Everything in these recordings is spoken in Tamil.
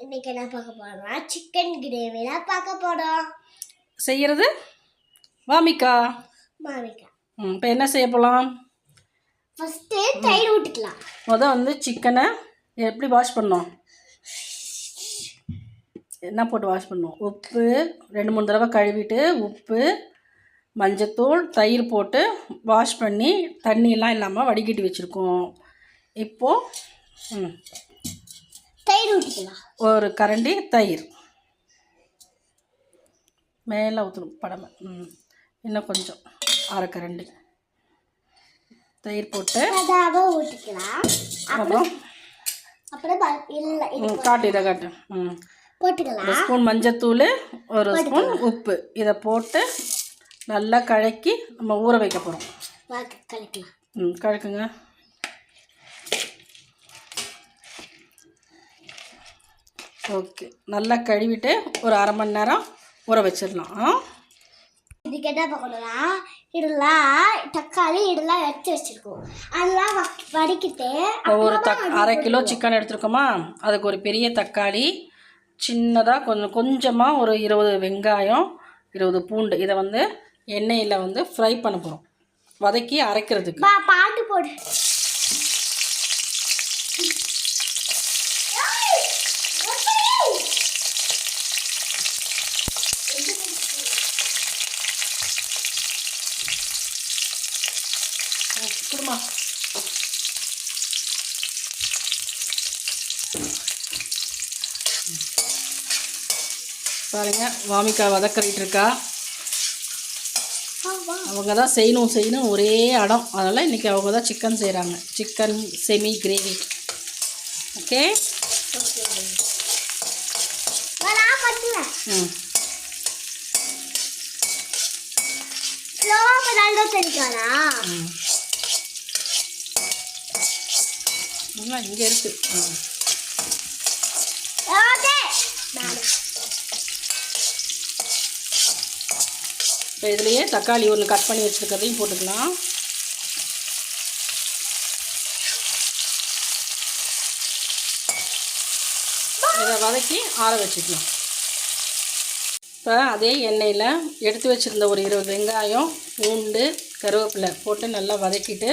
இன்னைக்கு என்ன பார்க்க போறோம்னா சிக்கன் கிரேவி தான் பார்க்க போறோம். செய்யறது வாமிகா. இப்போ என்ன செய்ய போகலாம்? ஃபர்ஸ்ட் தயிர் ஊற்றிக்கலாம். வந்து சிக்கனை எப்படி வாஷ் பண்ணோம்? என்ன போட்டு வாஷ் பண்ணோம்? உப்பு 2-3 தடவை கழுவிட்டு உப்பு மஞ்சத்தூள் தயிர் போட்டு வாஷ் பண்ணி தண்ணியெல்லாம் இல்லாமல் வடிகட்டி வச்சுருக்கோம். இப்போது தயிர் ஊற்றிக்கலாம். ஒரு கரண்டி தயிர் மேலே ஊற்றணும் படமை. இன்னும் கொஞ்சம் அரை கரண்டி தயிர் போட்டு ஊற்றிக்கலாம். அப்புறம் காட்டு இதை காட்டு. போட்டுக்கலாம். 1 ஸ்பூன் மஞ்சத்தூள், 1 ஸ்பூன் உப்பு, இதை போட்டு நல்லா கலக்கி நம்ம ஊற வைக்க போகிறோம். கலக்குங்க. ஓகே, நல்லா கழுவிட்டு ஒரு அரை மணி நேரம் ஊற வச்சிடலாம். இதுக்கு என்ன பார்க்கணும்னா இதெல்லாம் தக்காளி இதெல்லாம் எடுத்து வச்சுருக்கோம். அதெல்லாம் வடிக்கிட்டு ஒரு அரை கிலோ சிக்கன் எடுத்துருக்கோமா, அதுக்கு ஒரு பெரிய தக்காளி, சின்னதாக கொஞ்சமாக ஒரு 20 வெங்காயம், 20 பூண்டு, இதை வந்து எண்ணெயில் வந்து ஃப்ரை பண்ண போகிறோம், வதக்கி அரைக்கிறதுக்கு. பாட்டு போடு. குடுமா பாருங்க, வாமிகா வதக்கிட்டு இருக்கா. அவங்க தான் செய்யணும் ஒரே அடம். அதனால் இன்றைக்கி அவங்க தான் சிக்கன் செய்கிறாங்க. Chicken semi gravy. ஓகே. இங்கே இருக்கு. இப்போ இதுலேயே தக்காளி ஒன்று கட் பண்ணி வச்சுருக்கிறதையும் போட்டுக்கலாம். இதை வதக்கி ஆற வச்சுக்கலாம். இப்போ அதே எண்ணெயில் எடுத்து வச்சுருந்த ஒரு 20 வெங்காயம், பூண்டு, கருவேப்பிலை போட்டு நல்லா வதக்கிட்டு,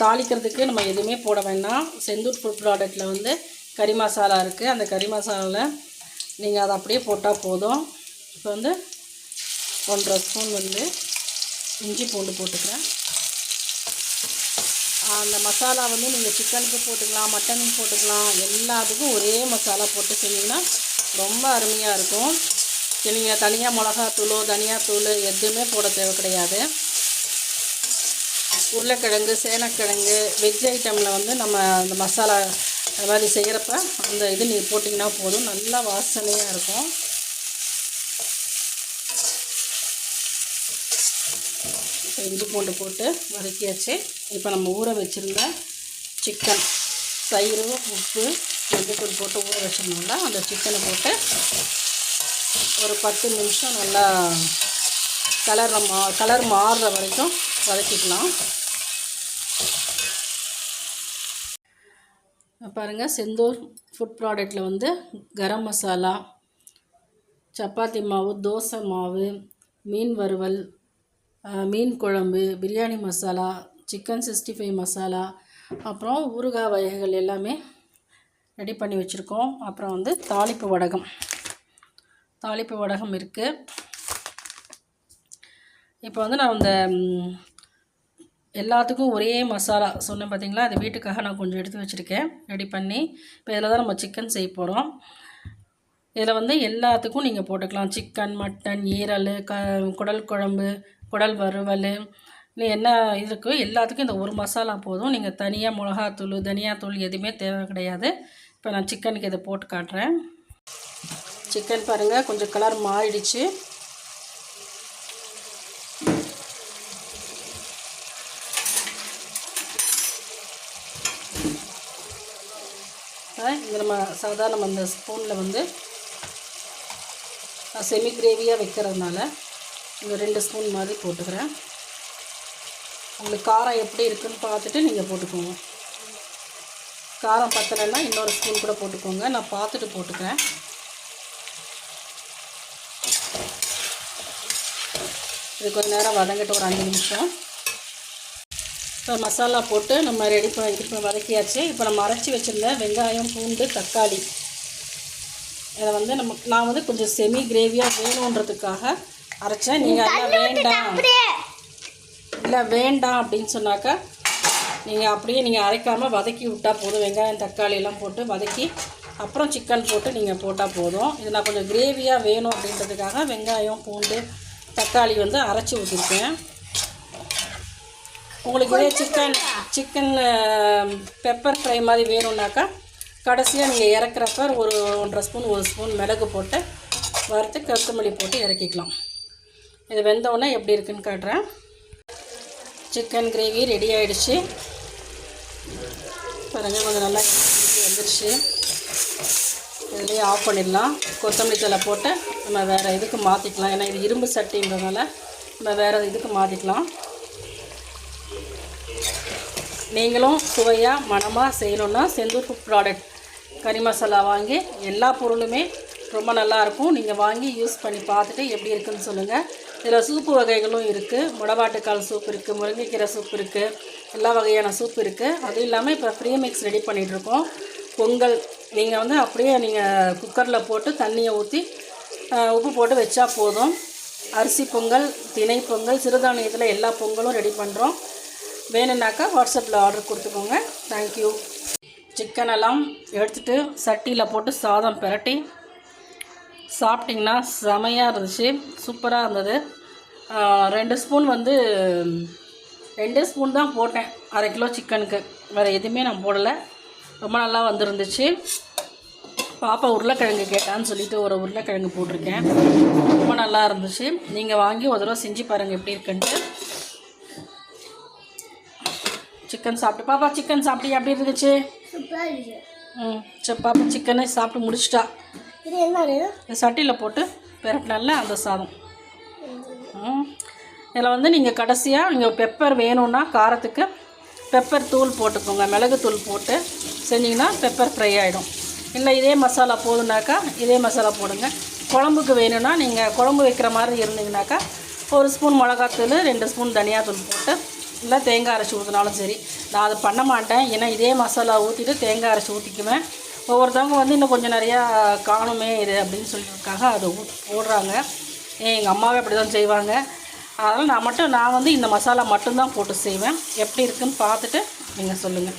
தாளிக்கிறதுக்கு நம்ம எதுவுமே போட வேண்டாம். செந்தூர் ஃபுட் ப்ராடக்ட்டில் வந்து கறி மசாலா இருக்குது. அந்த கறி மசாலாவில் நீங்கள் அதை அப்படியே போட்டால் போதும். இப்போ வந்து 1.5 ஸ்பூன் வந்து இஞ்சி பூண்டு போட்டுக்கிறேன். அந்த மசாலா வந்து நீங்கள் சிக்கனுக்கு போட்டுக்கலாம், மட்டனுக்கு போட்டுக்கலாம், எல்லாத்துக்கும் ஒரே மசாலா போட்டு செஞ்சிங்கன்னா ரொம்ப அருமையாக இருக்கும். நீங்கள் தனியாக மிளகாத்தூளோ தனியாத்தூள் எதுவுமே போட தேவை கிடையாது. உருளைக்கிழங்கு, சேனக்கிழங்கு, வெஜ் ஐட்டமில் வந்து நம்ம அந்த மசாலா அது மாதிரி செய்கிறப்ப அந்த இது நீங்கள் போட்டிங்கன்னா போதும், நல்லா வாசனையாக இருக்கும். இப்போ இஞ்சி பூண்டு போட்டு வதக்கியாச்சு. இப்போ நம்ம ஊற வச்சுருந்த சிக்கன், தயிர், உப்பு, மஞ்சத்தூள் போட்டு ஊற வச்சுருந்தோம்ல, அந்த சிக்கனை போட்டு ஒரு 10 நிமிஷம் நல்லா கலர் மாறுற வரைக்கும் வதக்கிக்கலாம். பாருங்கள், செந்தூர் ஃபுட் ப்ராடக்ட்டில் வந்து கரம் மசாலா, சப்பாத்தி மாவு, தோசை மாவு, மீன் வறுவல், மீன் குழம்பு, பிரியாணி மசாலா, சிக்கன் 65 மசாலா, அப்புறம் ஊறுகாய் வகைகள் எல்லாமே ரெடி பண்ணி வச்சுருக்கோம். அப்புறம் வந்து தாளிப்பு வடகம் இருக்குது. இப்போ வந்து நான் இந்த எல்லாத்துக்கும் ஒரே மசாலா சொன்னேன் பார்த்தீங்களா, அது வீட்டுக்காக நான் கொஞ்சம் எடுத்து வச்சுருக்கேன் ரெடி பண்ணி. இப்போ இதில் தான் நம்ம சிக்கன் செய்ய போகிறோம். இதில் வந்து எல்லாத்துக்கும் நீங்கள் போட்டுக்கலாம். சிக்கன், மட்டன், ஈரல், குடல் குழம்பு, குடல் வறுவல், இன்னும் என்ன இருக்கோ எல்லாத்துக்கும் இந்த ஒரு மசாலா போதும். நீங்கள் தனியாக மிளகாத்தூள், தனியாத்தூள் எதுவுமே தேவை கிடையாது. இப்போ நான் சிக்கனுக்கு இதை போட்டு காட்டுறேன். சிக்கன் பாருங்கள், கொஞ்சம் கலர் மாறிடுச்சு. இது நம்ம சாதாரண அந்த ஸ்பூனில் வந்து செமி கிரேவியாக வைக்கிறதுனால இந்த 2 ஸ்பூன் மாதிரி போட்டுக்கிறேன். உங்களுக்கு காரம் எப்படி இருக்குன்னு பார்த்துட்டு நீங்கள் போட்டுக்கோங்க. காரம் பத்தலைன்னா இன்னொரு ஸ்பூன் கூட போட்டுக்கோங்க. நான் பார்த்துட்டு போட்டுக்கிறேன். இது கொஞ்சம் நேரம் வதங்கிட்டு ஒரு 5 நிமிஷம். இப்போ மசாலா போட்டு நம்ம ரெடி பண்ணி வதக்கியாச்சு. இப்போ நம்ம அரைச்சி வச்சுருந்த வெங்காயம், பூண்டு, தக்காளி இதை வந்து நான் வந்து கொஞ்சம் செமி கிரேவியாக வேணுன்றதுக்காக அரைச்சேன். நீங்கள் அதெல்லாம் வேண்டாம் அப்படின்னு சொன்னாக்கா நீங்கள் அப்படியே நீங்கள் அரைக்காமல் வதக்கி விட்டால் போதும். வெங்காயம், தக்காளியெல்லாம் போட்டு வதக்கி அப்புறம் சிக்கன் போட்டு நீங்கள் போட்டால் போதும். இது நான் கொஞ்சம் கிரேவியாக வேணும் அப்படின்றதுக்காக வெங்காயம், பூண்டு, தக்காளி வந்து அரைச்சி ஊற்றிருக்கேன். உங்களுக்கு இதே சிக்கன் பெப்பர் ஃப்ரை மாதிரி வேணும்னாக்கா கடைசியாக நீங்கள் இறக்குறப்ப ஒரு 1.5 ஸ்பூன் 1 ஸ்பூன் மிளகு போட்டு வறுத்து கொத்தமல்லி போட்டு இறக்கிக்கலாம். இது வெந்தவுடனே எப்படி இருக்குன்னு காட்டுறேன். சிக்கன் கிரேவி ரெடி ஆகிடுச்சு. பாருங்கள், கொஞ்சம் நல்லா வந்துடுச்சு. இதுலேயே ஆஃப் பண்ணிடலாம். கொத்தமல்லி தழை போட்டு நம்ம வேறு இதுக்கு மாற்றிக்கலாம். ஏன்னா இது இரும்பு சட்டின்றதுனால நம்ம வேறு இதுக்கு மாற்றிக்கலாம். நீங்களும் சுவையாக மணமாக செய்யணுன்னா செந்தூர் ஃபுட் ப்ராடக்ட் கறி மசாலா வாங்கி எல்லா பொருளுமே ரொம்ப நல்லாயிருக்கும். நீங்கள் வாங்கி யூஸ் பண்ணி பார்த்துட்டு எப்படி இருக்குதுன்னு சொல்லுங்கள். இதில் சூப்பு வகைகளும் இருக்குது. முடவாட்டுக்கால் சூப் இருக்குது, முருங்கைக்கீரை சூப் இருக்குது, எல்லா வகையான சூப் இருக்குது. அதுவும் இல்லாமல் இப்போ ஃப்ரீ மிக்ஸ் ரெடி பண்ணிகிட்ருக்கோம். பொங்கல் நீங்கள் வந்து அப்படியே நீங்கள் குக்கரில் போட்டு தண்ணியை ஊற்றி உப்பு போட்டு வச்சா போதும். அரிசி பொங்கல், திணை பொங்கல், சிறுதானியத்தில் எல்லா பொங்கலும் ரெடி பண்ணுறோம். வேணும்னாக்கா வாட்ஸ்அப்பில் ஆர்டர் கொடுத்துக்கோங்க. தேங்க்யூ. சிக்கனெல்லாம் எடுத்துகிட்டு சட்டியில் போட்டு சாதம் பிரட்டி சாப்பிட்டிங்கன்னா செமையாக இருந்துச்சு. சூப்பராக இருந்தது. 2 ஸ்பூன் வந்து 2 ஸ்பூன் தான் போட்டேன் 1/2 கிலோ சிக்கனுக்கு. வேறு எதுவுமே நான் போடலை. ரொம்ப நல்லா வந்துருந்துச்சு. பாப்பா உருளைக்கிழங்கு கேட்டான்னு சொல்லிட்டு ஒரு உருளைக்கிழங்கு போட்டிருக்கேன். ரொம்ப நல்லா இருந்துச்சு. நீங்கள் வாங்கி ஒரு தடவை செஞ்சு பாருங்கள் எப்படி இருக்குன்ட்டு. சிக்கன் சாப்பிட்டு பாப்பா சிக்கன் சாப்பிட்டு எப்படி இருந்துச்சு? சரி, பாப்பா சிக்கனை சாப்பிட்டு முடிச்சிட்டா. சட்டியில் போட்டு பெரட்டினால அந்த சாதம். இதில் வந்து நீங்கள் கடைசியாக நீங்கள் பெப்பர் வேணும்னா காரத்துக்கு பெப்பர் தூள் போட்டுக்கோங்க. மிளகு தூள் போட்டு செஞ்சிங்கன்னா பெப்பர் ஃப்ரை ஆகிடும். இல்லை இதே மசாலா போதுனாக்கா இதே மசாலா போடுங்க. குழம்புக்கு வேணும்னா நீங்கள் குழம்பு வைக்கிற மாதிரி இருந்தீங்கனாக்கா 1 ஸ்பூன் மிளகாத்தூள், 2 ஸ்பூன் தனியாத்தூள் போட்டு இல்லை தேங்காய் அரைச்சி ஊற்றினாலும் சரி. நான் அதை பண்ண மாட்டேன். ஏன்னா இதே மசாலா ஊற்றிட்டு தேங்காய் அரைச்சி ஊற்றிக்குவேன். ஒவ்வொருத்தவங்க வந்து இன்னும் கொஞ்சம் நிறையா காணுமே இது அப்படின்னு சொல்லியிருக்காங்க அதை போடுறாங்க. எங்கள் அம்மாவே அப்படி தான் செய்வாங்க. அதனால் நான் வந்து இந்த மசாலா மட்டும்தான் போட்டு செய்வேன். எப்படி இருக்குன்னு பார்த்துட்டு நீங்கள் சொல்லுங்கள்.